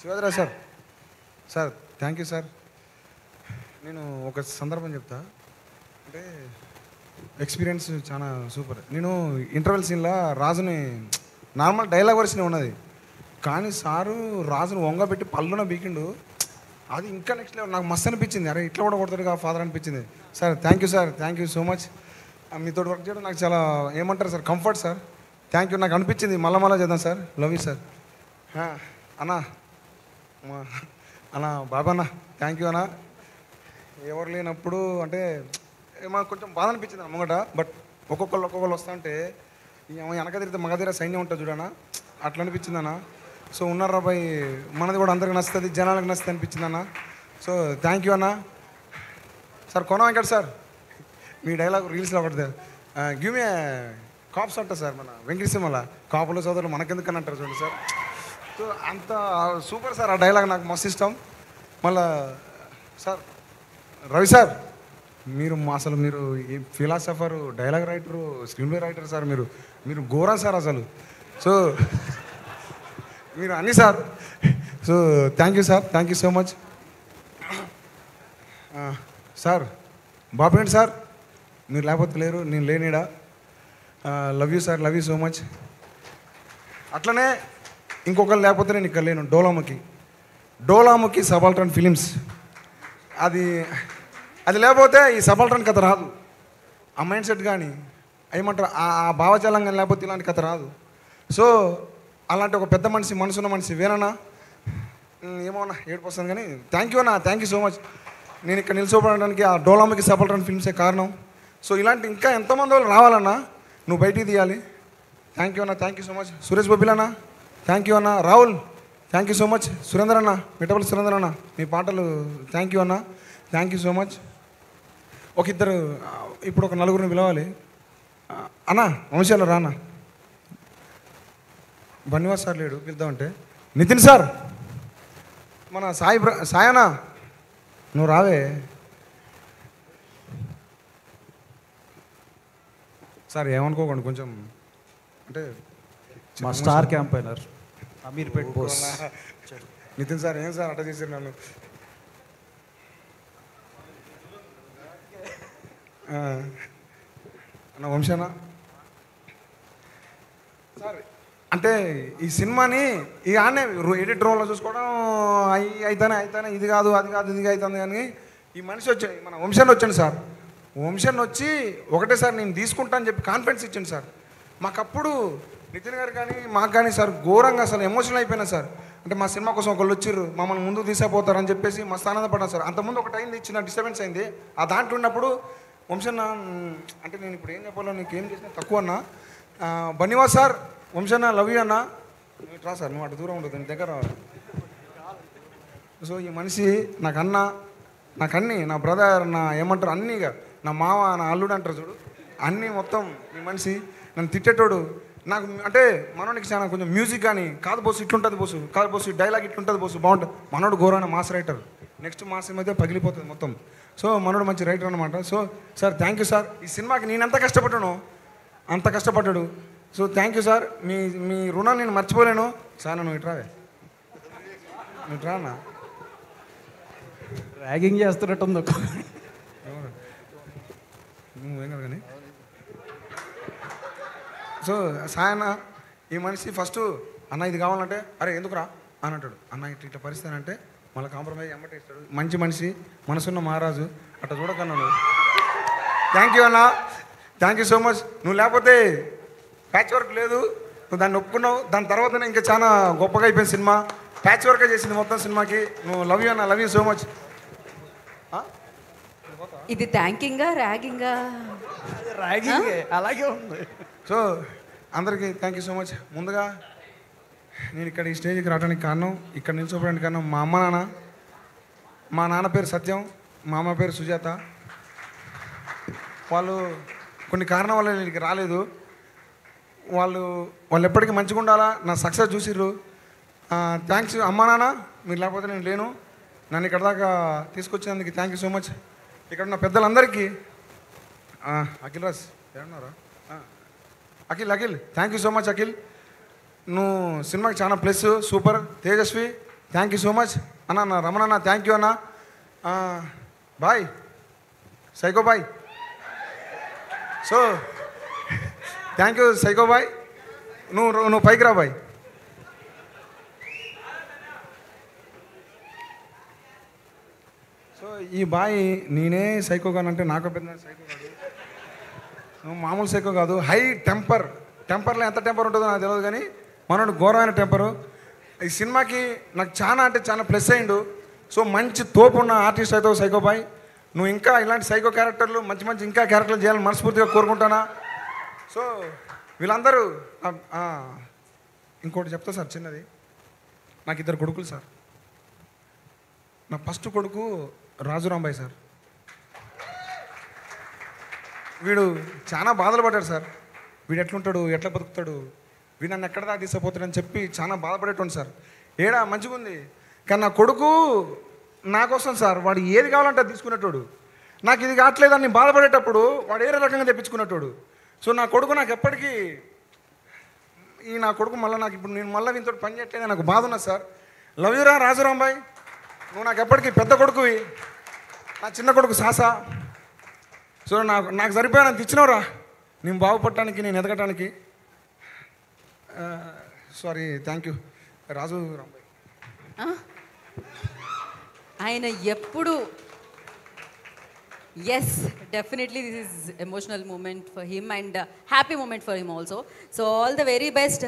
Shivaji Rao sir sir thank you sir. నేను ఒక సందర్భం చెప్తా. అంటే ఎక్స్పీరియన్స్ చాలా సూపర్. నేను ఇంటర్వెల్ సీన్లో రాజుని నార్మల్ డైలాగ్ వర్షన్ ఉన్నది, కానీ సారు రాజును వంగబెట్టి పళ్ళున బీకిండు. అది ఇంకా నెక్స్ట్ లెవెల్. నాకు మస్తు అనిపించింది, అరే ఇట్లా కూడా కొడతాడుగా ఫాదర్ అనిపించింది. Sir thank you sir, thank you so much. మీతో వర్క్ చేయడం నాకు చాలా ఏమంటారు sir, comfort sir. Thank you. నాకు అనిపించింది మళ్ళా చేద్దాం సార్. Love you sir. అన్నా అన్నా బాబా అన్న థ్యాంక్ యూ అన్న. ఎవరు లేనప్పుడు అంటే మాకు కొంచెం బాధ అనిపించింది అమ్మగట. బట్ ఒక్కొక్కళ్ళు వస్తా అంటే వెనక తిరిగితే మగ దగ్గర సైన్యం ఉంటుంది చూడనా, అట్లా అనిపించింది అన్న. సో ఉన్నారా బాయ్, మనది కూడా అందరికి నచ్చుతుంది, జనాలకు నచ్చుతుంది అనిపించింది అన్న. సో థ్యాంక్ యూ అన్న. సార్ కొన వెంకట సార్, మీ డైలాగ్ రీల్స్లో ఒకటి గివ్ మీ కాప్స్ అంట సార్. మన వెంకటేశ్వర కాపుల సోదరులు మనకెందుకని అంటారు చూడండి సార్. సో అంత సూపర్ సార్ ఆ డైలాగ్, నాకు మస్తు ఇష్టం. మళ్ళా సార్ రవి సార్, మీరు అసలు మీరు ఈ philosopher, dialogue writer, screenplay writer sir. మీరు ఘోరం సార్ అసలు. సో మీరు అన్నీ sir. So thank you sir, thank you so much sir. బాపేంటి సార్, మీరు లేకపోతే లేరు, నేను లేనిడా. Love you sir, love you so much. అట్లనే ఇంకొకరు లేకపోతే నేను ఇక్కడ లేను. డోలాముఖి సబాల్టర్న్ ఫిలిమ్స్, అది లేకపోతే ఈ సబాల్టర్న్ కథ రాదు. ఆ మైండ్ సెట్ కానీ ఏమంటారు, ఆ భావజాలం కానీ లేకపోతే ఇలాంటి కథ రాదు. సో అలాంటి ఒక పెద్ద మనిషి, మనసున్న మనిషి వేనన్నా. ఏమోనా ఏడుపు వస్తుంది కానీ థ్యాంక్ యూ అన్న, థ్యాంక్ యూ సో మచ్. నేను ఇక్కడ నిలిచిపోవడానికి ఆ డోలాముఖి సబాల్టర్న్ ఫిల్మ్సే కారణం. సో ఇలాంటి ఇంకా ఎంతోమంది వాళ్ళు రావాలన్నా, నువ్వు బయటికి తీయాలి. థ్యాంక్ యూ అన్న, thank you so much. Suresh Bobbili అన్న థ్యాంక్ యూ అన్న. Rahul thank you so much. Surender అన్న, మిఠపల్లి సురేందర్ అన్న, మీ పాటలు థ్యాంక్ యూ అన్న, థ్యాంక్ యూ సో మచ్. ఇద్దరు ఇప్పుడు ఒక నలుగురిని పిలవాలి అన్న. వంశాలు రాన్న, బన్నివాస్ సార్ లేడు, పిలుద్దామంటే. నితిన్ సార్, మన సాయనా నువ్వు రావే సార్. ఏమనుకోకండి, కొంచెం అంటే మా star campaigner Ameerpet Bose Nitin sir. ఏం సార్ అట్ట చేశారు నన్ను. అన్న వంశానా సార్, అంటే ఈ సినిమాని ఇక ఆనే ఎడిట్ రోల్లో చూసుకోవడం అయితేనే ఇది కాదు అది కాదు ఇది అవుతుంది. కానీ ఈ మనిషి వచ్చాడు, మన వంశాన్ని వచ్చాను సార్. వంశాన్ని వచ్చి ఒకటే సార్ నేను తీసుకుంటా అని చెప్పి కాన్ఫిడెన్స్ ఇచ్చాను సార్. మాకప్పుడు నితిన్ గారు కానీ మాకు కానీ సార్ ఘోరంగా అసలు ఎమోషనల్ అయిపోయినా సార్. అంటే మా సినిమా కోసం ఒకళ్ళు వచ్చిర్రు, మమ్మల్ని ముందుకు తీసుకుపోతారని చెప్పేసి మస్తు ఆనందపడ్డాను సార్. అంతకుముందు ఒకటి అయింది, చిన్న డిస్టర్బెన్స్ అయింది. ఆ దాంట్లో ఉన్నప్పుడు వంశన్న అంటే నేను ఇప్పుడు ఏం చెప్పాలో నీకు ఏం చేసినా తక్కువ అన్నా. బన్నివాస్ సార్, వంశన్న లవ్ యూ అన్న. రా సార్, నువ్వు అటు దూరం ఉంటుంది, నీ దగ్గర. సో ఈ మనిషి నాకు అన్న, నాకు అన్నీ, నా బ్రదర్, నా ఏమంటారు అన్నీగా, నా మామ, నా అల్లుడు అంటారు చూడు, అన్నీ మొత్తం ఈ మనిషి. నన్ను తిట్టేటోడు. నాకు అంటే మనోడికి చాలా కొంచెం మ్యూజిక్ కానీ కాదు బోసు ఇట్లుంటుంది బోసు, కాదు బోసు డైలాగ్ ఇట్లుంటుంది బోసు బాగుంటుంది. మనోడు ఘోరమైన మాస్ రైటర్. నెక్స్ట్ మాస్ అయితే పగిలిపోతుంది మొత్తం. సో మనోడు మంచి రైటర్ అనమాట. So sir thank you sir. ఈ సినిమాకి నేను ఎంత కష్టపడ్డానో అంత కష్టపడ్డాడు. So thank you sir. మీ రుణాన్ని నేను మర్చిపోలేను సార్. నువ్వు ఇట్రావే, నువ్వు ఇట్రానా. ర్యాగింగ్ చేస్తున్నట్టుంది. నువ్వేం కాదు కానీ. సో సాయన్న ఈ మనిషి ఫస్ట్ అన్న ఇది కావాలంటే అరే ఎందుకురా అని అంటాడు. అన్న ఇట్లా పరిస్థితి అంటే మళ్ళీ కాంప్రమైజ్ ఎమ్మటే ఇస్తాడు. మంచి మనిషి, మనసున్న మహారాజు. అట్లా చూడకన్నా నువ్వు. థ్యాంక్ యూ అన్న, థ్యాంక్ యూ సో మచ్. నువ్వు లేకపోతే ప్యాచ్ వర్క్ లేదు, నువ్వు దాన్ని ఒప్పుకున్నావు. దాని తర్వాతనే ఇంకా చాలా గొప్పగా అయిపోయింది సినిమా. ప్యాచ్ వర్కే చేసింది మొత్తం సినిమాకి. నువ్వు లవ్ యూ అన్న, లవ్ యూ సో మచ్. ఇది థ్యాంకింగా ర్యాగింగా? ర్యాగింగ్ అలాగే ఉంది. సో అందరికీ థ్యాంక్ యూ సో మచ్. ముందుగా నేను ఇక్కడ ఈ స్టేజ్కి రావడానికి కారణం, ఇక్కడ నిల్చోవడానికి కారణం మా అమ్మ నాన్న. మా నాన్న పేరు సత్యం, మా అమ్మ పేరు సుజాత. వాళ్ళు కొన్ని కారణం వల్ల నేను ఇక్కడికి రాలేదు. వాళ్ళు ఎప్పటికీ మంచిగా ఉండాలా, నా సక్సెస్ చూసిర్రు. థ్యాంక్స్ అమ్మా నాన్న, మీరు లేకపోతే నేను లేను. నన్ను ఇక్కడ దాకా తీసుకొచ్చినందుకు థ్యాంక్ యూ సో మచ్. ఇక్కడ ఉన్న పెద్దలందరికీ అఖిల్ రాజ్ ఏమన్నారా, Akhil thank you so much. Akhil నువ్వు సినిమాకి చాలా plus, super. Tejaswi thank you so much అన్న రమణ అన్న థ్యాంక్ యూ అన్న boy psycho boy so thank you psycho boy నువ్వు పైకి రా బాయ్ సో ఈ బాయ్ నేనే సైకో కానంటే నాకు పెద్ద సైకో కాదు నువ్వు మామూలు సైకో కాదు హై టెంపర్లో ఎంత టెంపర్ ఉంటుందో నాకు తెలియదు కానీ మనోడు ఘోరమైన టెంపరు ఈ సినిమాకి నాకు చాలా అంటే చాలా ప్లస్ అయ్యిండు సో మంచి తోపు ఉన్న ఆర్టిస్ట్ అయితే సైకో బాయ్ నువ్వు ఇంకా ఇలాంటి సైకో క్యారెక్టర్లు మంచి ఇంకా క్యారెక్టర్లు చేయాలని మనస్ఫూర్తిగా కోరుకుంటానా సో వీళ్ళందరూ ఇంకోటి చెప్తా సార్ చిన్నది నాకు 2 కొడుకులు సార్ నా ఫస్ట్ కొడుకు రాజురాంబాయ్ సార్ వీడు చాలా బాధలు పడ్డాడు సార్ వీడు ఎట్లుంటాడు ఎట్లా బతుకుతాడు వీడు నన్ను ఎక్కడ దాకా తీసుకుపోతాడని చెప్పి చాలా బాధపడేటోండి సార్ ఏడా మంచిగా ఉంది కానీ నా కొడుకు నా కోసం సార్ వాడు ఏది కావాలంటే అది తీసుకునేటోడు నాకు ఇది కావట్లేదని నేను బాధపడేటప్పుడు వాడు ఏరే రకంగా తెప్పించుకునేటోడు సో నా కొడుకు నాకు ఎప్పటికీ నా కొడుకు మళ్ళీ నాకు ఇప్పుడు నేను మళ్ళీ వీనితో పని చేయట్లేదు నాకు బాధ ఉన్నది సార్ లవ్ యూరా రాజురాంబాయ్ నువ్వు నాకు ఎప్పటికీ పెద్ద కొడుకువి నా చిన్న కొడుకు సాసా సో నాకు సరిపోయాను ఇచ్చినవరా నేను బాగుపడటానికి నేను ఎదగటానికి sorry thank you Raju Rambai ఆయన ఎప్పుడు yes definitely this is emotional moment for him and happy moment for him also so all the very best